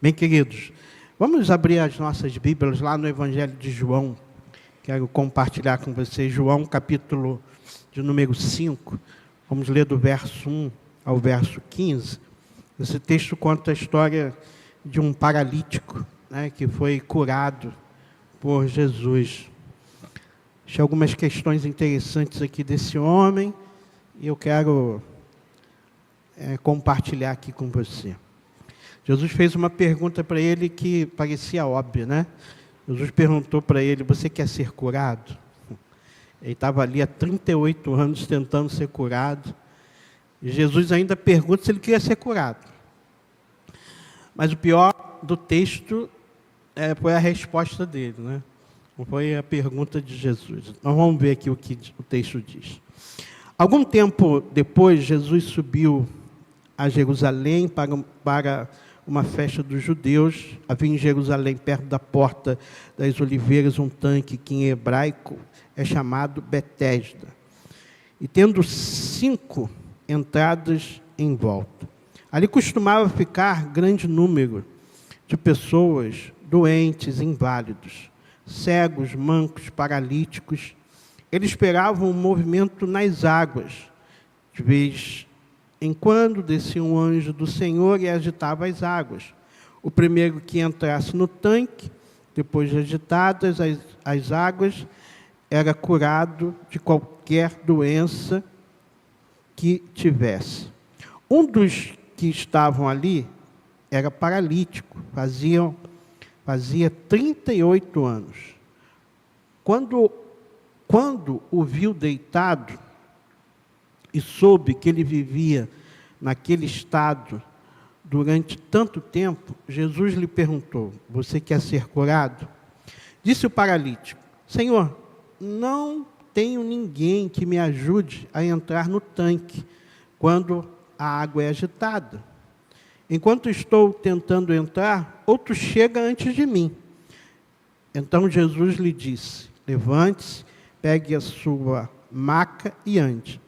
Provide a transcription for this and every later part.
Bem, queridos, vamos abrir as nossas Bíblias lá no Evangelho de João. Quero compartilhar com vocês João, capítulo de número 5. Vamos ler do verso 1 ao verso 15. Esse texto conta a história de um paralítico, que foi curado por Jesus. Tem algumas questões interessantes aqui desse homem e eu quero compartilhar aqui com você. Jesus fez uma pergunta para ele que parecia óbvia, né? Jesus perguntou para ele: você quer ser curado? Ele estava ali há 38 anos tentando ser curado. E Jesus ainda pergunta se ele queria ser curado. Mas o pior do texto foi a resposta dele, né? Não foi a pergunta de Jesus. Nós vamos ver aqui o que o texto diz. Algum tempo depois, Jesus subiu a Jerusalém para uma festa dos judeus. Havia em Jerusalém, perto da porta das oliveiras, um tanque que em hebraico é chamado Betesda, e tendo 5 entradas em volta. Ali costumava ficar grande número de pessoas doentes, inválidos, cegos, mancos, paralíticos. Eles esperavam um movimento nas águas. De vez em quando descia um anjo do Senhor e agitava as águas. O primeiro que entrasse no tanque, depois de agitadas as águas, era curado de qualquer doença que tivesse. Um dos que estavam ali era paralítico, fazia 38 anos. Quando o viu deitado e soube que ele vivia naquele estado durante tanto tempo, Jesus lhe perguntou: você quer ser curado? Disse o paralítico: Senhor, não tenho ninguém que me ajude a entrar no tanque quando a água é agitada. Enquanto estou tentando entrar, outro chega antes de mim. Então Jesus lhe disse: levante-se, pegue a sua maca e ande.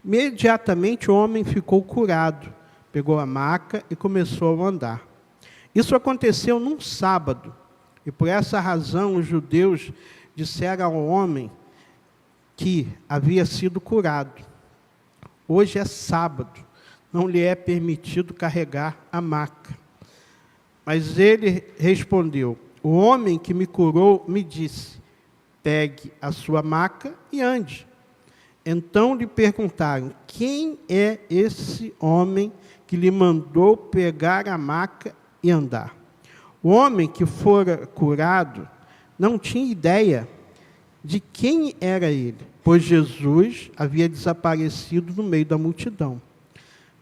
Imediatamente o homem ficou curado, pegou a maca e começou a andar. Isso aconteceu num sábado, e por essa razão os judeus disseram ao homem que havia sido curado: hoje é sábado, não lhe é permitido carregar a maca. Mas ele respondeu: o homem que me curou me disse: pegue a sua maca e ande. Então lhe perguntaram: quem é esse homem que lhe mandou pegar a maca e andar? O homem que fora curado não tinha ideia de quem era ele, pois Jesus havia desaparecido no meio da multidão.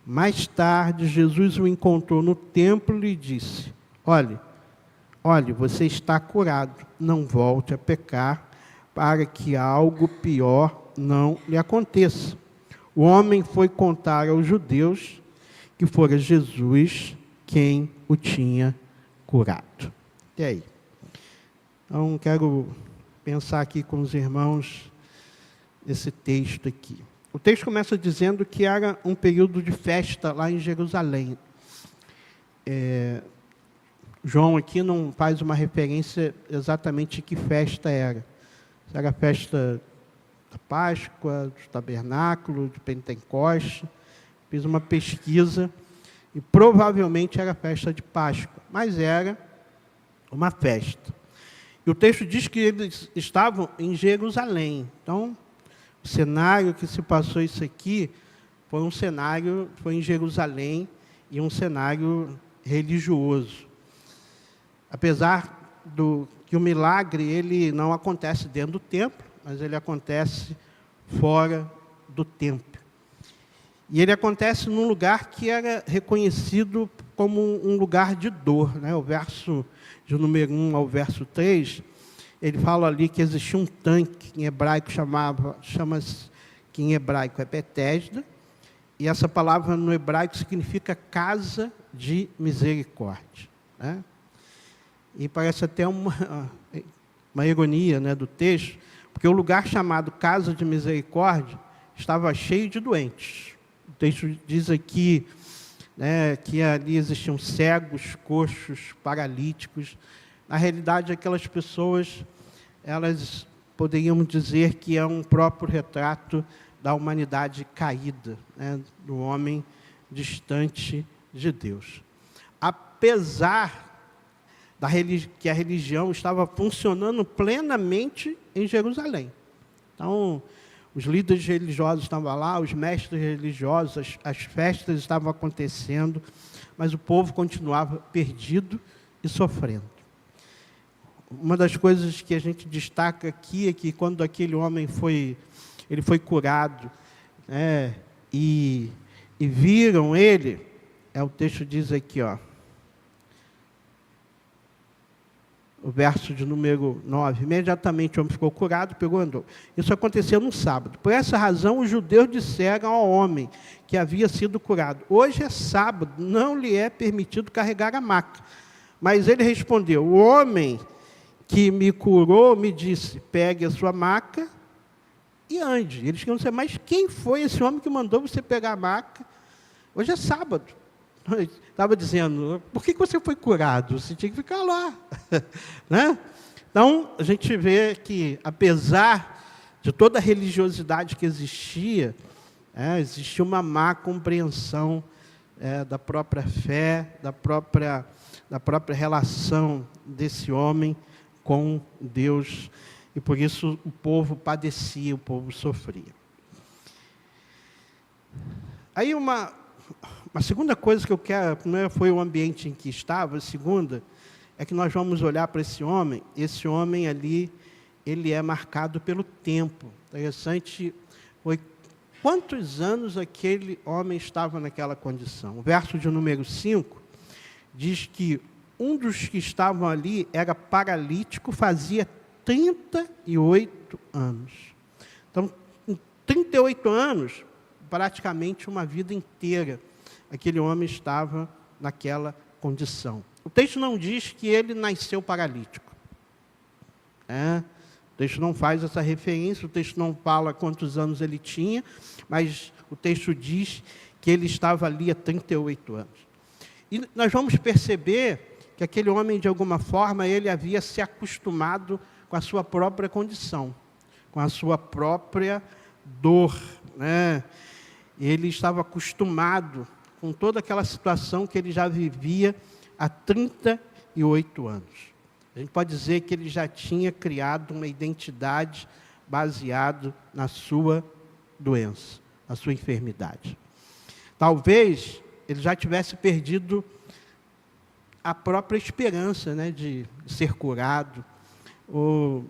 Mais tarde, Jesus o encontrou no templo e lhe disse: olhe, você está curado, não volte a pecar, para que algo pior não lhe aconteça. O homem foi contar aos judeus que fora Jesus quem o tinha curado. E aí? Então, quero pensar aqui com os irmãos esse texto aqui. O texto começa dizendo que era um período de festa lá em Jerusalém. João aqui não faz uma referência exatamente de que festa era. Se era a festa da Páscoa, do Tabernáculo, de Pentecoste. Fiz uma pesquisa e provavelmente era a festa de Páscoa, mas era uma festa. E o texto diz que eles estavam em Jerusalém. Então, o cenário que se passou isso aqui foi em Jerusalém, e um cenário religioso. Apesar que o milagre ele não acontece dentro do templo, mas ele acontece fora do templo. E ele acontece num lugar que era reconhecido como um lugar de dor, né? O verso de número 1 ao verso 3, ele fala ali que existia um tanque, que em hebraico chama-se, que em hebraico é Betesda, e essa palavra no hebraico significa casa de misericórdia, né? E parece até uma ironia, né, do texto, porque o lugar chamado casa de misericórdia estava cheio de doentes. O texto diz aqui né, que ali existiam cegos, coxos, paralíticos. Na realidade, aquelas pessoas, elas poderíamos dizer que é um próprio retrato da humanidade caída, né, do homem distante de Deus. Apesar que a religião estava funcionando plenamente em Jerusalém. Então, os líderes religiosos estavam lá, os mestres religiosos, as festas estavam acontecendo, mas o povo continuava perdido e sofrendo. Uma das coisas que a gente destaca aqui é que quando aquele homem foi curado, né, e viram ele, o texto diz aqui, o verso de número 9, imediatamente o homem ficou curado, pegou e andou. Isso aconteceu no sábado. Por essa razão, os judeus disseram ao homem que havia sido curado: hoje é sábado, não lhe é permitido carregar a maca. Mas ele respondeu: o homem que me curou me disse, pegue a sua maca e ande. Eles queriam saber, mas quem foi esse homem que mandou você pegar a maca? Hoje é sábado. Estava dizendo, por que você foi curado? Você tinha que ficar lá. Né? Então, a gente vê que, apesar de toda a religiosidade que existia, existia uma má compreensão da própria fé, da própria relação desse homem com Deus, e por isso o povo padecia, o povo sofria. Aí uma segunda coisa que eu quero, a primeira foi o ambiente em que estava, a segunda é que nós vamos olhar para esse homem ali, ele é marcado pelo tempo. Interessante, foi quantos anos aquele homem estava naquela condição. O verso de número 5 diz que um dos que estavam ali era paralítico, fazia 38 anos. Então, com 38 anos, praticamente uma vida inteira, aquele homem estava naquela condição. O texto não diz que ele nasceu paralítico. O texto não faz essa referência, o texto não fala quantos anos ele tinha, mas o texto diz que ele estava ali há 38 anos. E nós vamos perceber que aquele homem, de alguma forma, ele havia se acostumado com a sua própria condição, com a sua própria dor, né? Ele estava acostumado com toda aquela situação que ele já vivia há 38 anos. A gente pode dizer que ele já tinha criado uma identidade baseada na sua doença, na sua enfermidade. Talvez ele já tivesse perdido a própria esperança, né, de ser curado, ou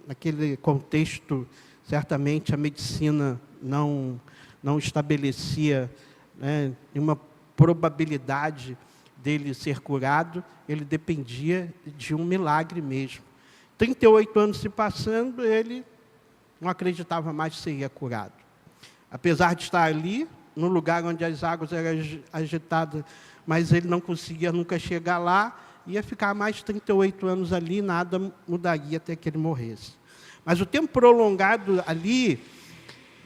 naquele contexto, certamente a medicina não estabelecia, né, nenhuma probabilidade dele ser curado, ele dependia de um milagre mesmo. 38 anos se passando, ele não acreditava mais que seria curado. Apesar de estar ali, no lugar onde as águas eram agitadas, mas ele não conseguia nunca chegar lá, ia ficar mais 38 anos ali, nada mudaria até que ele morresse. Mas o tempo prolongado ali,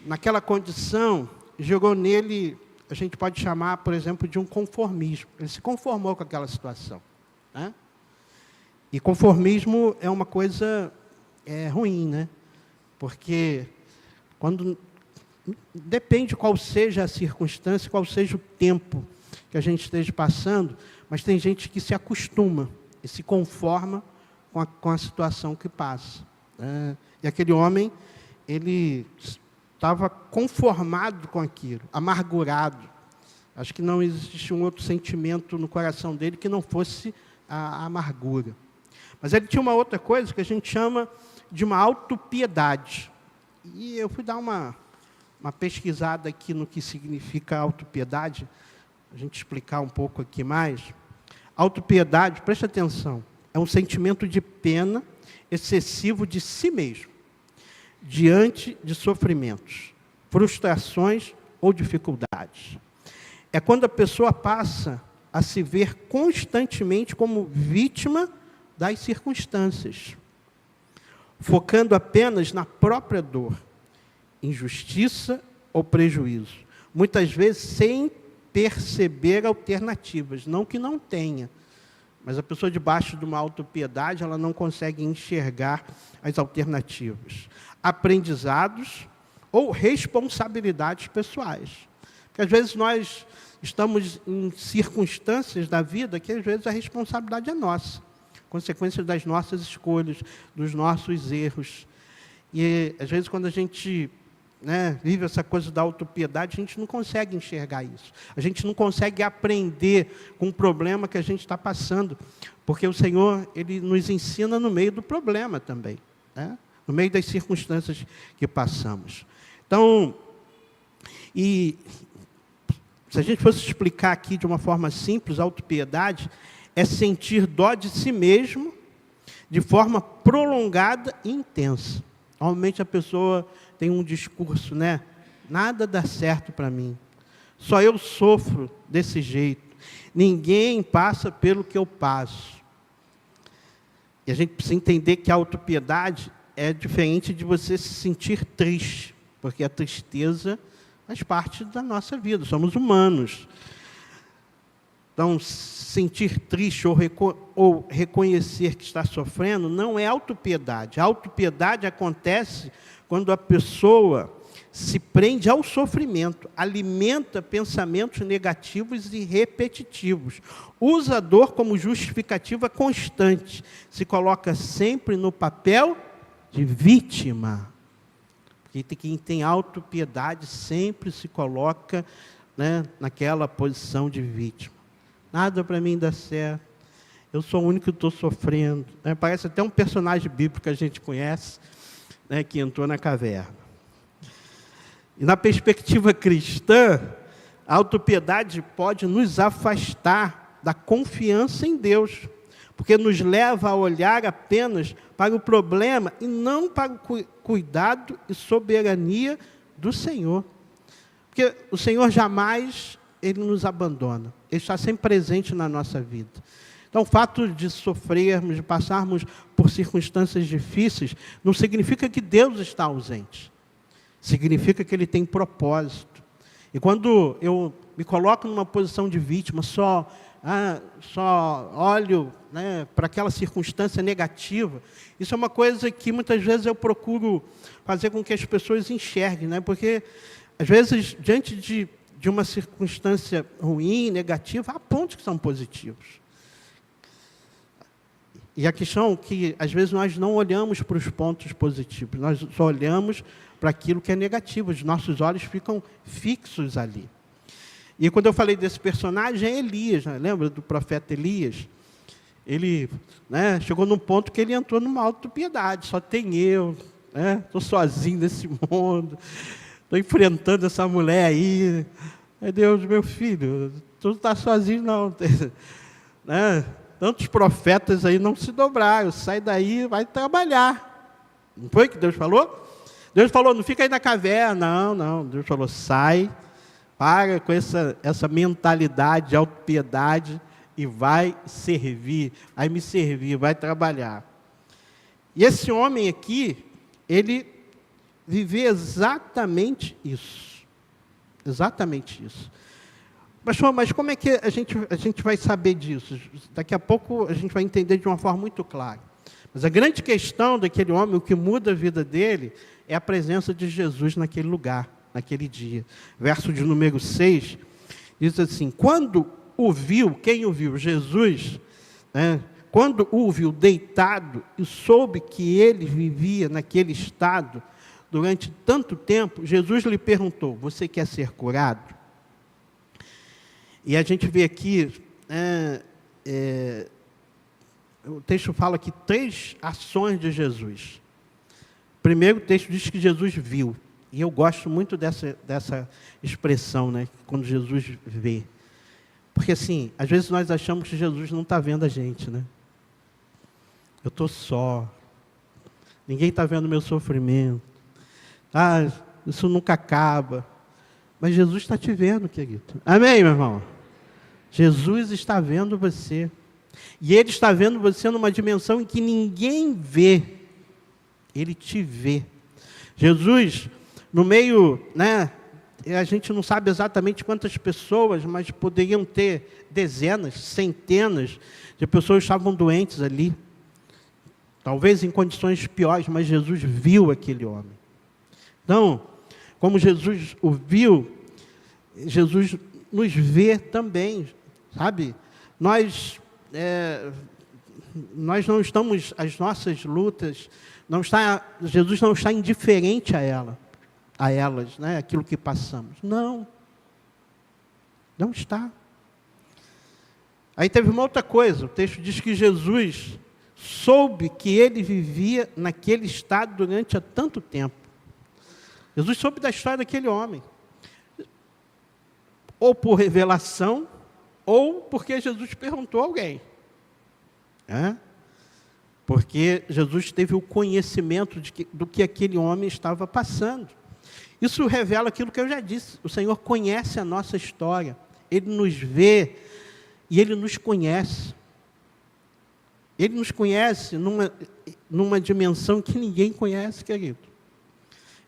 naquela condição, gerou nele, a gente pode chamar, por exemplo, de um conformismo. Ele se conformou com aquela situação, né? E conformismo é uma coisa ruim, né? Porque quando depende qual seja a circunstância, qual seja o tempo que a gente esteja passando, mas tem gente que se acostuma e se conforma com a situação que passa. E aquele homem, ele estava conformado com aquilo, amargurado. Acho que não existe um outro sentimento no coração dele que não fosse a amargura. Mas ele tinha uma outra coisa que a gente chama de uma autopiedade. E eu fui dar uma pesquisada aqui no que significa autopiedade, a gente explicar um pouco aqui mais. Autopiedade, preste atenção, é um sentimento de pena excessivo de si mesmo, diante de sofrimentos, frustrações ou dificuldades. É quando a pessoa passa a se ver constantemente como vítima das circunstâncias, focando apenas na própria dor, injustiça ou prejuízo, muitas vezes sem perceber alternativas, não que não tenha. Mas a pessoa debaixo de uma autopiedade, ela não consegue enxergar as alternativas. Aprendizados ou responsabilidades pessoais. Porque às vezes nós estamos em circunstâncias da vida que às vezes a responsabilidade é nossa. Consequência das nossas escolhas, dos nossos erros. E às vezes quando a gente vive essa coisa da autopiedade, a gente não consegue enxergar isso. A gente não consegue aprender com o problema que a gente está passando. Porque o Senhor, Ele nos ensina no meio do problema também. Né? No meio das circunstâncias que passamos. Então, se a gente fosse explicar aqui de uma forma simples, a autopiedade é sentir dó de si mesmo de forma prolongada e intensa. Normalmente a pessoa tem um discurso, nada dá certo para mim. Só eu sofro desse jeito. Ninguém passa pelo que eu passo. E a gente precisa entender que a autopiedade é diferente de você se sentir triste, porque a tristeza faz parte da nossa vida, somos humanos. Então, sentir triste ou reconhecer que está sofrendo não é autopiedade. A autopiedade acontece quando a pessoa se prende ao sofrimento, alimenta pensamentos negativos e repetitivos, usa a dor como justificativa constante, se coloca sempre no papel de vítima. Porque quem tem autopiedade sempre se coloca naquela posição de vítima. Nada para mim dá certo. Eu sou o único que estou sofrendo. Parece até um personagem bíblico que a gente conhece, que entrou na caverna. E na perspectiva cristã, a autopiedade pode nos afastar da confiança em Deus, porque nos leva a olhar apenas para o problema e não para o cuidado e soberania do Senhor. Porque o Senhor jamais Ele nos abandona. Ele está sempre presente na nossa vida. Então, o fato de sofrermos, de passarmos por circunstâncias difíceis, não significa que Deus está ausente. Significa que Ele tem propósito. E quando eu me coloco numa posição de vítima, só olho para aquela circunstância negativa, isso é uma coisa que muitas vezes eu procuro fazer com que as pessoas enxerguem, porque às vezes, diante de uma circunstância ruim, negativa, há pontos que são positivos. E a questão é que, às vezes, nós não olhamos para os pontos positivos, nós só olhamos para aquilo que é negativo, os nossos olhos ficam fixos ali. E quando eu falei desse personagem, é Elias, lembra do profeta Elias? Ele chegou num ponto que ele entrou numa autopiedade, só tem eu, estou sozinho nesse mundo, estou enfrentando essa mulher aí. Meu Deus, meu filho, tu não está sozinho não. Tantos profetas aí não se dobraram, sai daí, vai trabalhar. Não foi que Deus falou? Deus falou, não fica aí na caverna, não. Deus falou, sai, para com essa mentalidade de autopiedade e vai servir, vai me servir, vai trabalhar. E esse homem aqui, ele viveu exatamente isso. Exatamente isso. Pastor, mas como é que a gente vai saber disso? Daqui a pouco a gente vai entender de uma forma muito clara. Mas a grande questão daquele homem, o que muda a vida dele, é a presença de Jesus naquele lugar, naquele dia. Verso de número 6, diz assim, quando o viu, quem o viu? Jesus, quando o viu deitado e soube que ele vivia naquele estado durante tanto tempo, Jesus lhe perguntou, você quer ser curado? E a gente vê aqui, o texto fala aqui 3 ações de Jesus. Primeiro, o texto diz que Jesus viu. E eu gosto muito dessa expressão, quando Jesus vê. Porque assim, às vezes nós achamos que Jesus não está vendo a gente, Eu estou só. Ninguém está vendo o meu sofrimento. Isso nunca acaba. Mas Jesus está te vendo, querido. Amém, meu irmão? Jesus está vendo você. E Ele está vendo você numa dimensão em que ninguém vê. Ele te vê. Jesus, no meio a gente não sabe exatamente quantas pessoas, mas poderiam ter dezenas, centenas de pessoas que estavam doentes ali. Talvez em condições piores, mas Jesus viu aquele homem. Então, como Jesus o viu, Jesus nos vê também, sabe? Nós não estamos, as nossas lutas, Jesus não está indiferente a elas, né? Aquilo que passamos. Não está. Aí teve uma outra coisa, o texto diz que Jesus soube que ele vivia naquele estado durante há tanto tempo. Jesus soube da história daquele homem. Ou por revelação, ou porque Jesus perguntou a alguém. Porque Jesus teve o conhecimento do que aquele homem estava passando. Isso revela aquilo que eu já disse. O Senhor conhece a nossa história. Ele nos vê e Ele nos conhece. Ele nos conhece numa dimensão que ninguém conhece, querido.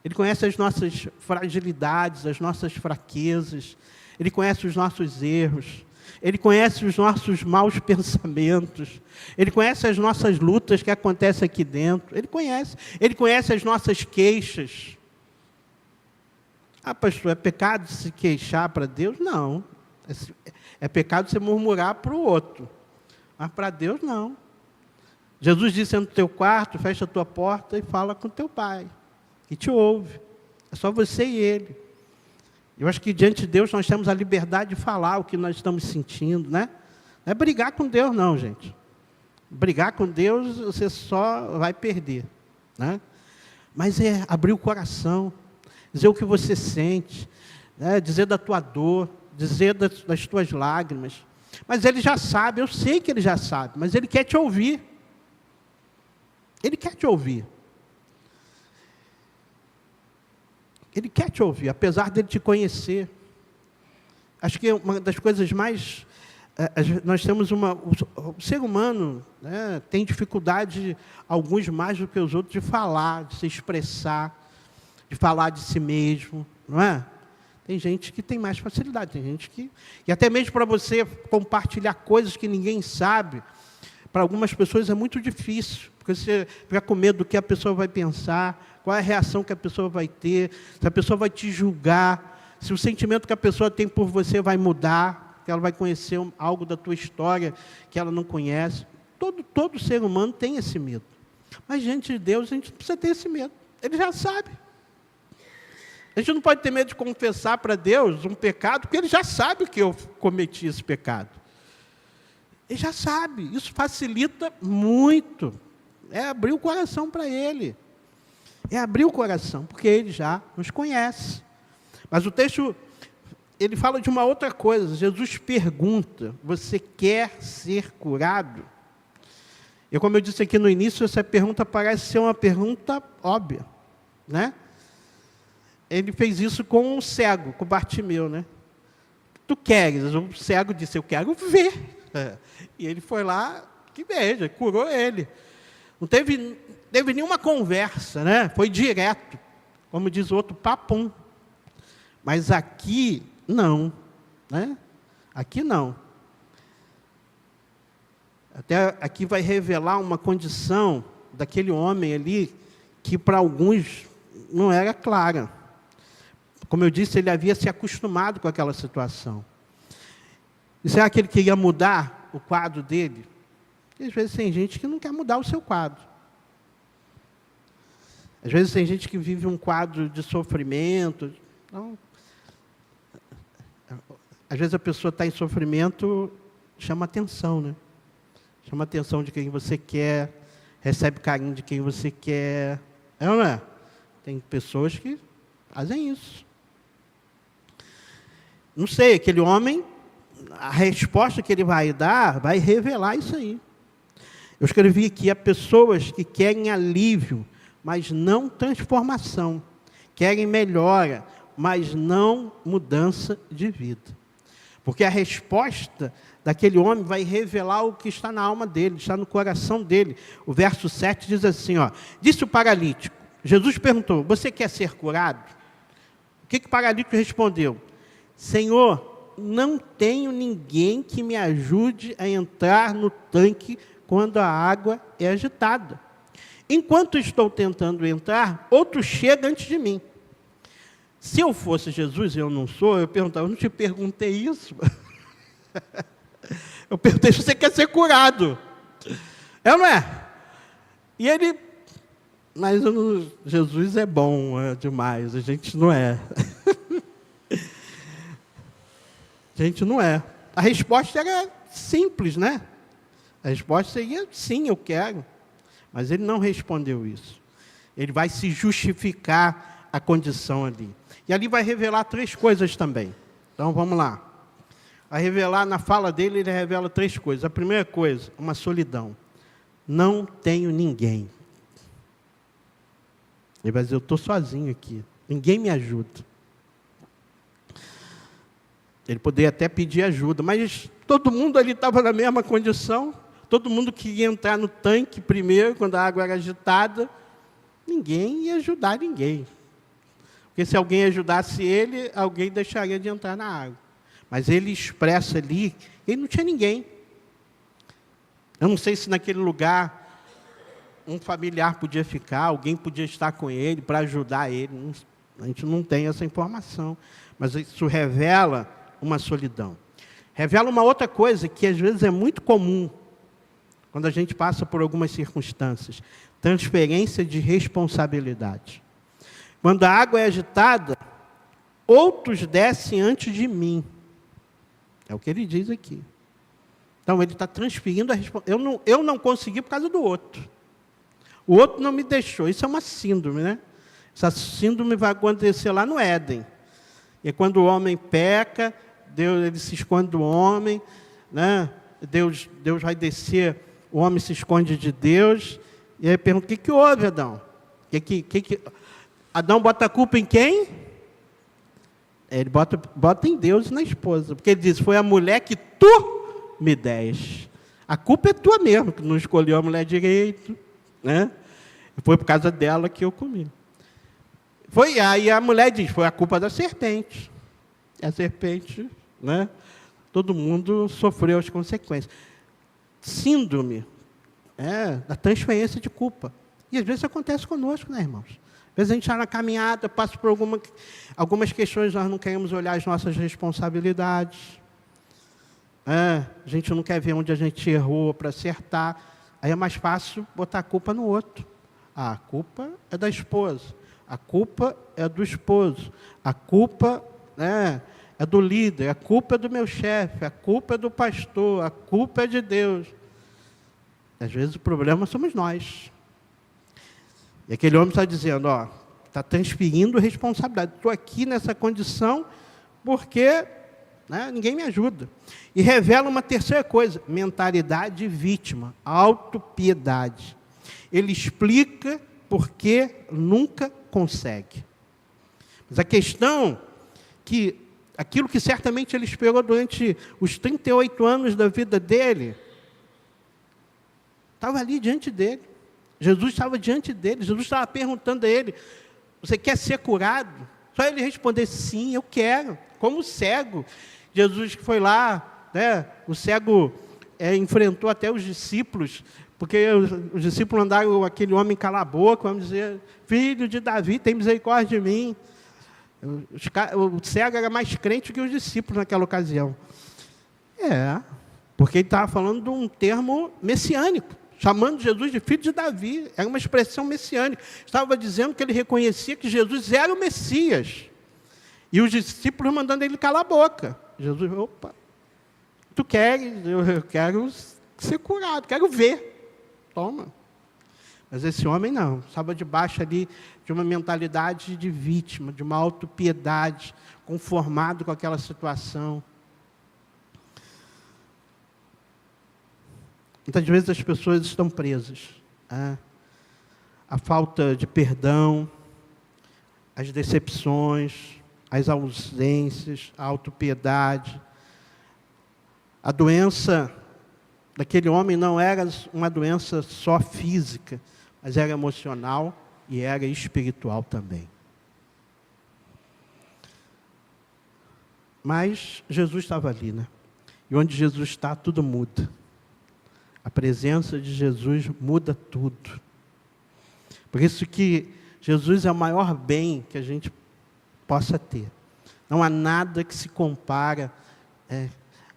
Ele conhece as nossas fragilidades, as nossas fraquezas. Ele conhece os nossos erros. Ele conhece os nossos maus pensamentos. Ele conhece as nossas lutas que acontecem aqui dentro. Ele conhece as nossas queixas. Pastor, é pecado se queixar para Deus? Não. É pecado você murmurar para o outro. Mas para Deus, não. Jesus disse: entra no teu quarto, fecha a tua porta e fala com teu pai, que te ouve. É só você e ele. Eu acho que diante de Deus nós temos a liberdade de falar o que nós estamos sentindo, né? Não é brigar com Deus, não, gente. Brigar com Deus você só vai perder, né? Mas é abrir o coração, dizer o que você sente, né? Dizer da tua dor, dizer das tuas lágrimas. Mas Ele já sabe, eu sei que Ele já sabe, mas Ele quer te ouvir. Ele quer te ouvir. Ele quer te ouvir, apesar dele te conhecer. Acho que uma das coisas mais... nós temos o ser humano, né, tem dificuldade, alguns mais do que os outros, de falar, de se expressar, de falar de si mesmo, não é? Tem gente que tem mais facilidade, tem gente que... E até mesmo para você compartilhar coisas que ninguém sabe, para algumas pessoas é muito difícil, porque você fica com medo do que a pessoa vai pensar, qual é a reação que a pessoa vai ter, se a pessoa vai te julgar, se o sentimento que a pessoa tem por você vai mudar, que ela vai conhecer algo da tua história que ela não conhece. Todo ser humano tem esse medo. Mas diante de Deus, a gente não precisa ter esse medo. Ele já sabe. A gente não pode ter medo de confessar para Deus um pecado, porque Ele já sabe que eu cometi esse pecado. Ele já sabe. Isso facilita muito. É abrir o coração para Ele. É abrir o coração, porque Ele já nos conhece. Mas o texto, ele fala de uma outra coisa. Jesus pergunta: você quer ser curado? E como eu disse aqui no início, essa pergunta parece ser uma pergunta óbvia, né? Ele fez isso com um cego, com Bartimeu, né? Tu queres? O cego disse: eu quero ver. E ele foi lá, que veja, curou ele. Não teve nenhuma conversa, né? Foi direto, como diz o outro, papum. Mas aqui, não, né? Aqui não. Até aqui vai revelar uma condição daquele homem ali, que para alguns não era clara. Como eu disse, ele havia se acostumado com aquela situação. E será que ele queria mudar o quadro dele? Porque às vezes tem gente que não quer mudar o seu quadro. Às vezes tem gente que vive um quadro de sofrimento. Não. Às vezes a pessoa está em sofrimento, chama atenção, né? Chama atenção de quem você quer, recebe carinho de quem você quer. É ou não é? Tem pessoas que fazem isso. Não sei, aquele homem, a resposta que ele vai dar, vai revelar isso aí. Eu escrevi aqui: há pessoas que querem alívio, mas não transformação. Querem melhora, mas não mudança de vida. Porque a resposta daquele homem vai revelar o que está na alma dele, está no coração dele. O verso 7 diz assim, ó: disse o paralítico, Jesus perguntou: você quer ser curado? O que o paralítico respondeu? Senhor, não tenho ninguém que me ajude a entrar no tanque quando a água é agitada. Enquanto estou tentando entrar, outro chega antes de mim. Se eu fosse Jesus, eu não sou, eu perguntava, eu não te perguntei isso. Eu perguntei se você quer ser curado. É ou não é? E ele, mas Jesus é bom, é demais, a gente não é. A gente não é. A resposta era simples, né? A resposta seria, sim, eu quero. Mas ele não respondeu isso. Ele vai se justificar a condição ali. E ali vai revelar 3 coisas também. Então, vamos lá. Vai revelar, na fala dele, ele revela 3 coisas. A primeira coisa, uma solidão. Não tenho ninguém. Ele vai dizer, eu estou sozinho aqui. Ninguém me ajuda. Ele poderia até pedir ajuda, mas todo mundo ali estava na mesma condição. Todo mundo queria entrar no tanque primeiro, quando a água era agitada. Ninguém ia ajudar ninguém. Porque se alguém ajudasse ele, alguém deixaria de entrar na água. Mas ele expressa ali, ele não tinha ninguém. Eu não sei se naquele lugar um familiar podia ficar, alguém podia estar com ele para ajudar ele. A gente não tem essa informação. Mas isso revela uma solidão. Revela uma outra coisa que às vezes é muito comum quando a gente passa por algumas circunstâncias. Transferência de responsabilidade. Quando a água é agitada, outros descem antes de mim. É o que ele diz aqui. Então, ele está transferindo a responsabilidade. Eu não consegui por causa do outro. O outro não me deixou. Isso é uma síndrome, né? Essa síndrome vai acontecer lá no Éden. E quando o homem peca, Deus ele se esconde do homem, né? Deus vai descer, o homem se esconde de Deus. E aí pergunta, o que houve, Adão? Adão bota a culpa em quem? Ele bota em Deus e na esposa. Porque ele diz, foi a mulher que tu me deste. A culpa é tua mesmo, que não escolheu a mulher direito, né? Foi por causa dela que eu comi. Aí a mulher diz, foi a culpa da serpente. A serpente, né? Todo mundo sofreu as consequências. Síndrome da transferência de culpa. E às vezes acontece conosco, né, irmãos? Às vezes a gente está na caminhada, passa por algumas questões, nós não queremos olhar as nossas responsabilidades. A gente não quer ver onde a gente errou para acertar. Aí é mais fácil botar a culpa no outro. A culpa é da esposa. A culpa é do esposo. A culpa é do líder. A culpa é do meu chefe. A culpa é do pastor. A culpa é de Deus. Às vezes o problema somos nós. E aquele homem está dizendo, está transferindo responsabilidade. Estou aqui nessa condição porque ninguém me ajuda. E revela uma terceira coisa, mentalidade vítima, autopiedade. Ele explica por que nunca consegue. Mas a questão que aquilo que certamente ele esperou durante os 38 anos da vida dele, estava ali diante dele. Jesus estava diante dele, Jesus estava perguntando a ele, você quer ser curado? Só ele responder, sim, eu quero. Como cego, Jesus que foi lá, o cego enfrentou até os discípulos, porque os discípulos mandaram aquele homem calar a boca, vamos dizer, filho de Davi, tem misericórdia de mim. O cego era mais crente que os discípulos naquela ocasião. Porque ele estava falando de um termo messiânico, chamando Jesus de filho de Davi, era uma expressão messiânica. Estava dizendo que ele reconhecia que Jesus era o Messias. E os discípulos mandando ele calar a boca. Jesus, opa, tu queres? Eu quero ser curado, quero ver. Toma. Mas esse homem não, estava debaixo ali de uma mentalidade de vítima, de uma autopiedade, conformado com aquela situação. Muitas vezes as pessoas estão presas. A falta de perdão, as decepções, as ausências, a autopiedade. A doença daquele homem não era uma doença só física, mas era emocional e era espiritual também. Mas Jesus estava ali, né? E onde Jesus está, tudo muda. A presença de Jesus muda tudo. Por isso que Jesus é o maior bem que a gente possa ter. Não há nada que se compara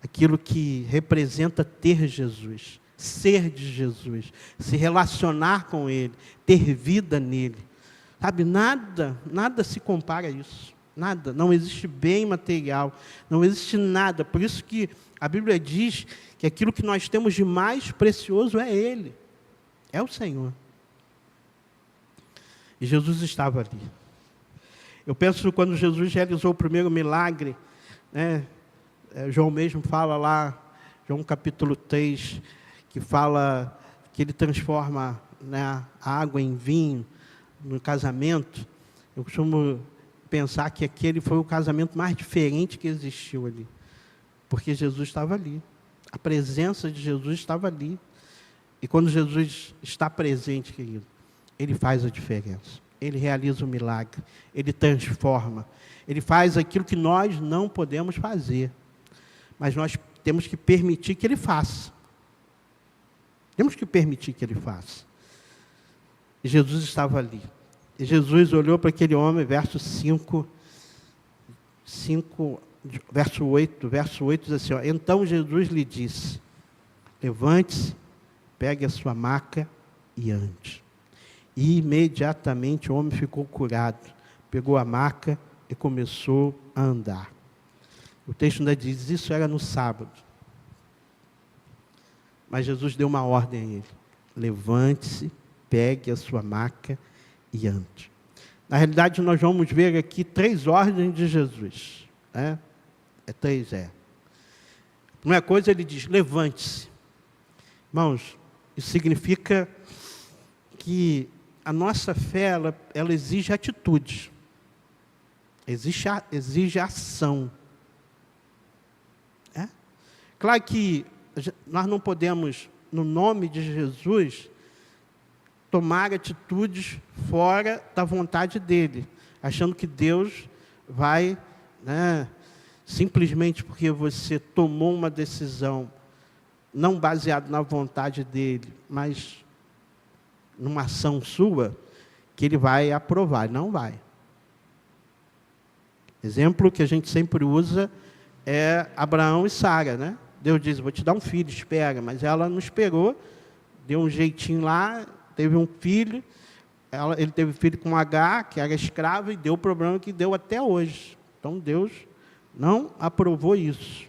àquilo que representa ter Jesus, ser de Jesus, se relacionar com Ele, ter vida nele. Sabe, nada se compara a isso. Nada, não existe bem material, não existe nada. Por isso que a Bíblia diz que aquilo que nós temos de mais precioso é Ele, é o Senhor. E Jesus estava ali. Eu penso quando Jesus realizou o primeiro milagre, né, João mesmo fala lá, João capítulo 3, que fala que ele transforma, né, a água em vinho no casamento. Eu costumo pensar que aquele foi o casamento mais diferente que existiu ali, porque Jesus estava ali, a presença de Jesus estava ali, e quando Jesus está presente, querido, Ele faz a diferença, Ele realiza o milagre, Ele transforma, Ele faz aquilo que nós não podemos fazer, mas nós temos que permitir que Ele faça, temos que permitir que Ele faça, e Jesus estava ali. E Jesus olhou para aquele homem, verso 8 diz assim, ó, então Jesus lhe disse, levante-se, pegue a sua maca e ande. E imediatamente o homem ficou curado, pegou a maca e começou a andar. O texto ainda diz, isso era no sábado. Mas Jesus deu uma ordem a ele, levante-se, pegue a sua maca e ande. Na realidade, nós vamos ver aqui 3 ordens de Jesus. Né? 3. A primeira coisa, ele diz, levante-se. Irmãos, isso significa que a nossa fé, ela exige atitude. Exige ação. Claro que nós não podemos, no nome de Jesus, tomar atitudes fora da vontade dEle, achando que Deus vai, né, simplesmente porque você tomou uma decisão, não baseada na vontade dEle, mas numa ação sua, que Ele vai aprovar. Não vai. Exemplo que a gente sempre usa é Abraão e Sara, né? Deus diz, vou te dar um filho, espera, mas ela não esperou, deu um jeitinho lá, teve um filho, ele teve filho com H, que era escrava, e deu o problema que deu até hoje. Então, Deus não aprovou isso.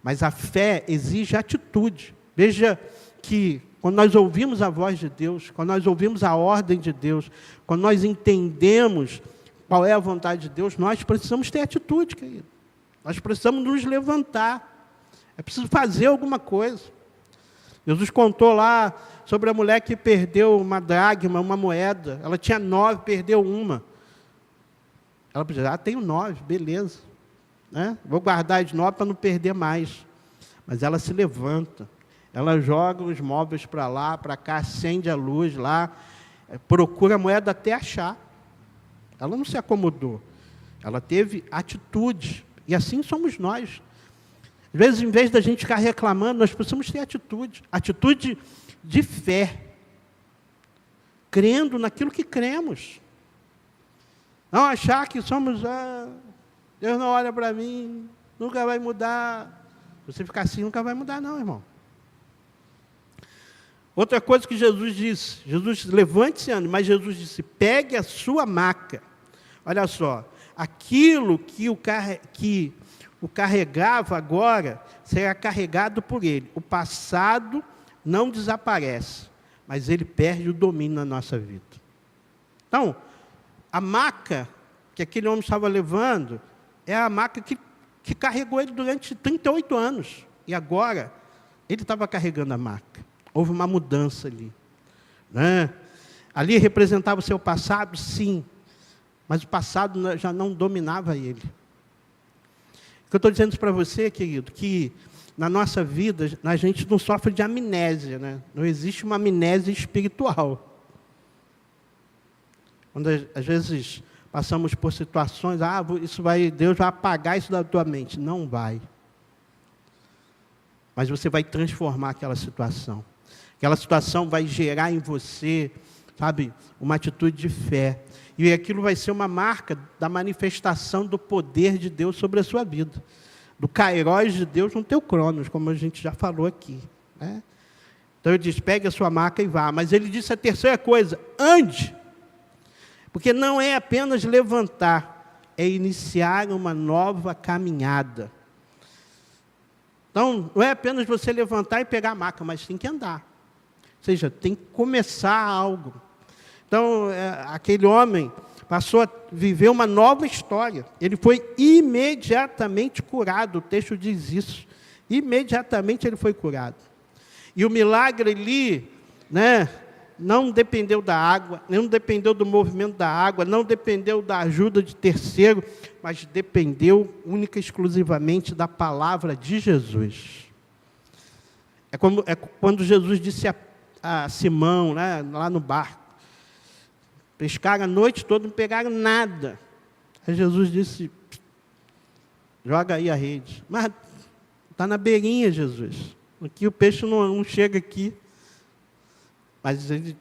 Mas a fé exige atitude. Veja que, quando nós ouvimos a voz de Deus, quando nós ouvimos a ordem de Deus, quando nós entendemos qual é a vontade de Deus, nós precisamos ter atitude, querido. Nós precisamos nos levantar. É preciso fazer alguma coisa. Jesus contou lá sobre a mulher que perdeu uma dracma, uma moeda. Ela tinha 9, perdeu uma. Ela disse, tenho 9, beleza. Né? Vou guardar as 9 para não perder mais. Mas ela se levanta. Ela joga os móveis para lá, para cá, acende a luz lá, procura a moeda até achar. Ela não se acomodou. Ela teve atitude. E assim somos nós. Às vezes, em vez da gente ficar reclamando, nós precisamos ter atitude. Atitude de fé. Crendo naquilo que cremos. Não achar que somos, Deus não olha para mim, nunca vai mudar. Se você ficar assim, nunca vai mudar não, irmão. Outra coisa que Jesus disse, levante-se e ande, mas Jesus disse, pegue a sua maca. Olha só, aquilo que o carregava agora, será carregado por ele. O passado não desaparece, mas ele perde o domínio na nossa vida. Então, a maca que aquele homem estava levando, é a maca que carregou ele durante 38 anos. E agora, ele estava carregando a maca. Houve uma mudança ali. Né? Ali representava o seu passado, sim. Mas o passado já não dominava ele. O que eu estou dizendo para você, querido, que na nossa vida, a gente não sofre de amnésia, né? Não existe uma amnésia espiritual. Quando, às vezes, passamos por situações, Deus vai apagar isso da tua mente. Não vai. Mas você vai transformar aquela situação. Aquela situação vai gerar em você, sabe, uma atitude de fé. E aquilo vai ser uma marca da manifestação do poder de Deus sobre a sua vida. Do kairós de Deus no teu cronos, como a gente já falou aqui, né? Então ele diz, pegue a sua maca e vá. Mas ele disse a terceira coisa, ande. Porque não é apenas levantar, é iniciar uma nova caminhada. Então, não é apenas você levantar e pegar a maca, mas tem que andar. Ou seja, tem que começar algo. Então, aquele homem passou a viver uma nova história. Ele foi imediatamente curado. O texto diz isso. Imediatamente ele foi curado. E o milagre ali, né, não dependeu da água, não dependeu do movimento da água, não dependeu da ajuda de terceiro, mas dependeu única e exclusivamente da palavra de Jesus. É quando Jesus disse a Simão, né, lá no barco, pescaram a noite toda, não pegaram nada. Aí Jesus disse, joga aí a rede. Mas está na beirinha, Jesus. Aqui o peixe não chega aqui. Mas ele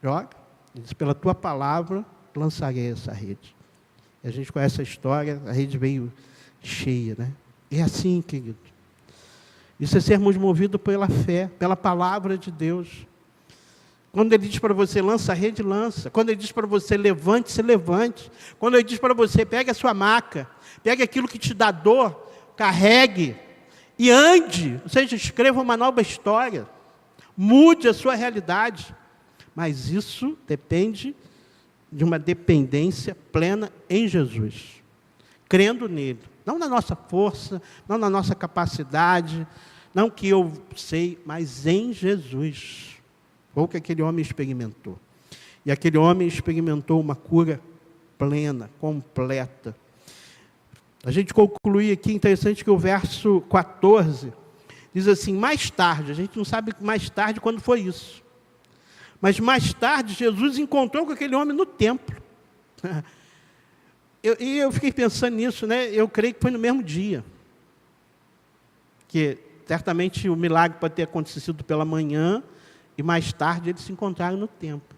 joga, ele diz, pela tua palavra, lançarei essa rede. E a gente conhece a história, a rede veio cheia, né? É assim, querido. Isso é sermos movidos pela fé, pela palavra de Deus. Quando ele diz para você, lança a rede, lança. Quando ele diz para você, levante, se levante. Quando ele diz para você, pegue a sua maca, pegue aquilo que te dá dor, carregue e ande. Ou seja, escreva uma nova história. Mude a sua realidade. Mas isso depende de uma dependência plena em Jesus. Crendo nele. Não na nossa força, não na nossa capacidade, não que eu sei, mas em Jesus. Foi o que aquele homem experimentou. E aquele homem experimentou uma cura plena, completa. A gente conclui aqui, interessante que o verso 14 diz assim, mais tarde, a gente não sabe mais tarde quando foi isso. Mas mais tarde, Jesus encontrou com aquele homem no templo. Eu fiquei pensando nisso, né? Eu creio que foi no mesmo dia. Que certamente o milagre pode ter acontecido pela manhã, e mais tarde eles se encontraram no templo.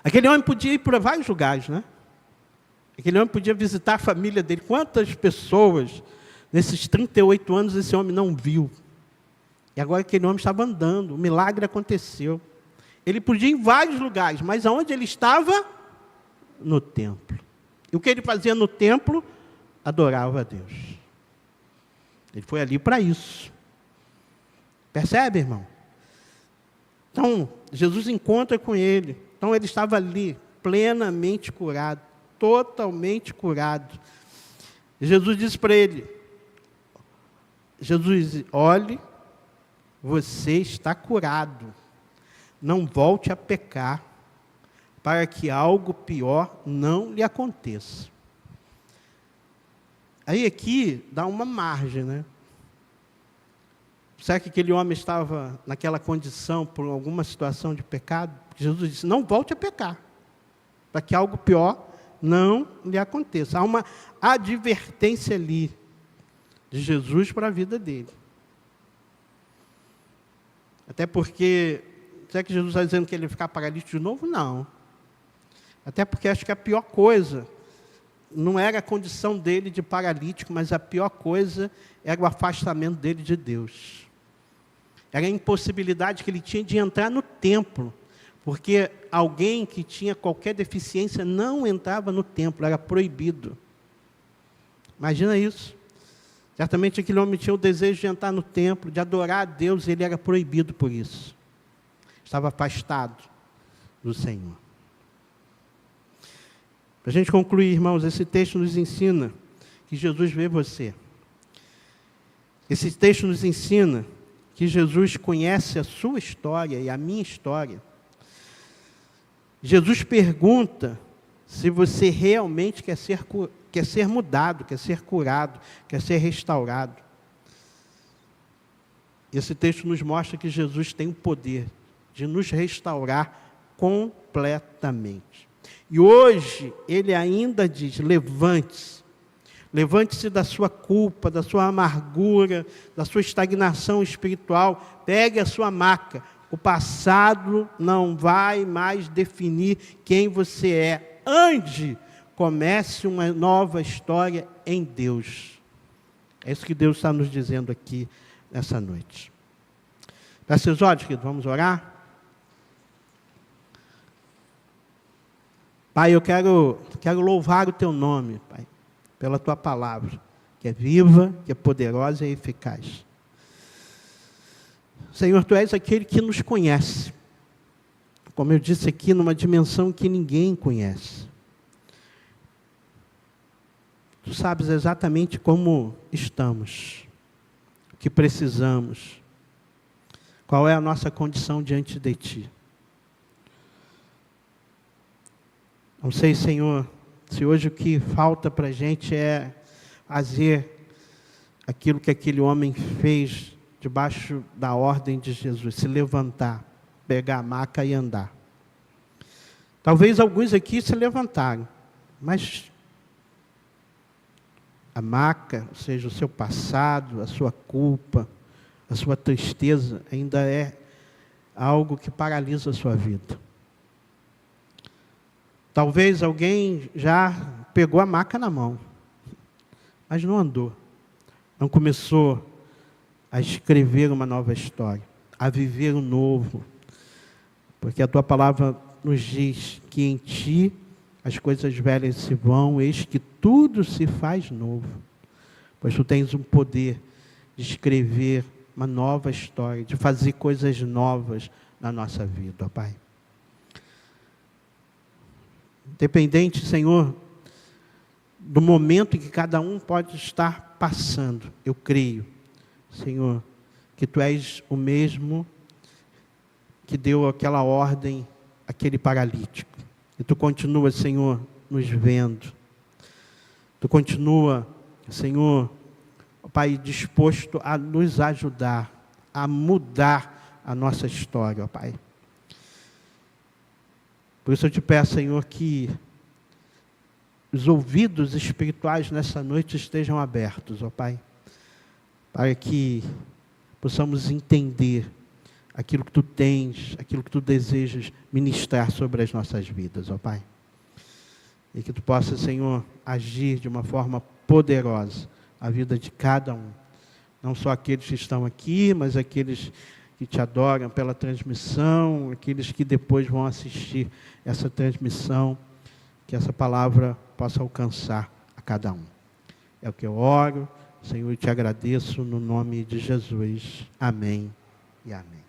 Aquele homem podia ir para vários lugares, né? Aquele homem podia visitar a família dele. Quantas pessoas, nesses 38 anos, esse homem não viu? E agora aquele homem estava andando, o milagre aconteceu. Ele podia ir em vários lugares, mas aonde ele estava? No templo. E o que ele fazia no templo? Adorava a Deus. Ele foi ali para isso. Percebe, irmão? Então, Jesus encontra com ele. Então, ele estava ali, plenamente curado, totalmente curado. E Jesus disse para ele, Jesus, olhe, você está curado. Não volte a pecar, para que algo pior não lhe aconteça. Aí aqui dá uma margem, né? Será que aquele homem estava naquela condição por alguma situação de pecado? Jesus disse, não volte a pecar, para que algo pior não lhe aconteça. Há uma advertência ali de Jesus para a vida dele. Até porque, será que Jesus está dizendo que ele ia ficar paralítico de novo? Não. Até porque acho que a pior coisa não era a condição dele de paralítico, mas a pior coisa era o afastamento dele de Deus. Era a impossibilidade que ele tinha de entrar no templo, porque alguém que tinha qualquer deficiência não entrava no templo, era proibido. Imagina isso. Certamente aquele homem tinha o desejo de entrar no templo, de adorar a Deus, e ele era proibido por isso. Estava afastado do Senhor. Para a gente concluir, irmãos, esse texto nos ensina que Jesus vê você. Esse texto nos ensina que Jesus conhece a sua história e a minha história. Jesus pergunta se você realmente quer ser mudado, quer ser curado, quer ser restaurado. Esse texto nos mostra que Jesus tem o poder de nos restaurar completamente. E hoje, ele ainda diz, levante-se. Levante-se da sua culpa, da sua amargura, da sua estagnação espiritual. Pegue a sua maca. O passado não vai mais definir quem você é. Ande, comece uma nova história em Deus. É isso que Deus está nos dizendo aqui nessa noite. Feche seus olhos, querido, vamos orar? Pai, eu quero louvar o Teu nome, Pai, pela Tua palavra, que é viva, que é poderosa e eficaz. Senhor, Tu és aquele que nos conhece, como eu disse aqui, numa dimensão que ninguém conhece. Tu sabes exatamente como estamos, o que precisamos, qual é a nossa condição diante de Ti. Não sei, Senhor, se hoje o que falta para a gente é fazer aquilo que aquele homem fez debaixo da ordem de Jesus, se levantar, pegar a maca e andar. Talvez alguns aqui se levantaram, mas a maca, ou seja, o seu passado, a sua culpa, a sua tristeza, ainda é algo que paralisa a sua vida. Talvez alguém já pegou a maca na mão, mas não andou, não começou a escrever uma nova história, a viver o novo, porque a Tua palavra nos diz que em Ti as coisas velhas se vão, eis que tudo se faz novo. Pois Tu tens um poder de escrever uma nova história, de fazer coisas novas na nossa vida, ó Pai. Independente, Senhor, do momento em que cada um pode estar passando, eu creio, Senhor, que Tu és o mesmo que deu aquela ordem àquele paralítico. E Tu continua, Senhor, nos vendo. Tu continua, Senhor, Pai, disposto a nos ajudar, a mudar a nossa história, ó Pai. Por isso eu te peço, Senhor, que os ouvidos espirituais nessa noite estejam abertos, ó Pai, para que possamos entender aquilo que Tu tens, aquilo que Tu desejas ministrar sobre as nossas vidas, ó Pai. E que Tu possa, Senhor, agir de uma forma poderosa a vida de cada um. Não só aqueles que estão aqui, mas aqueles que Te adoram pela transmissão, aqueles que depois vão assistir essa transmissão, que essa palavra possa alcançar a cada um. É o que eu oro, Senhor, e Te agradeço no nome de Jesus. Amém e amém.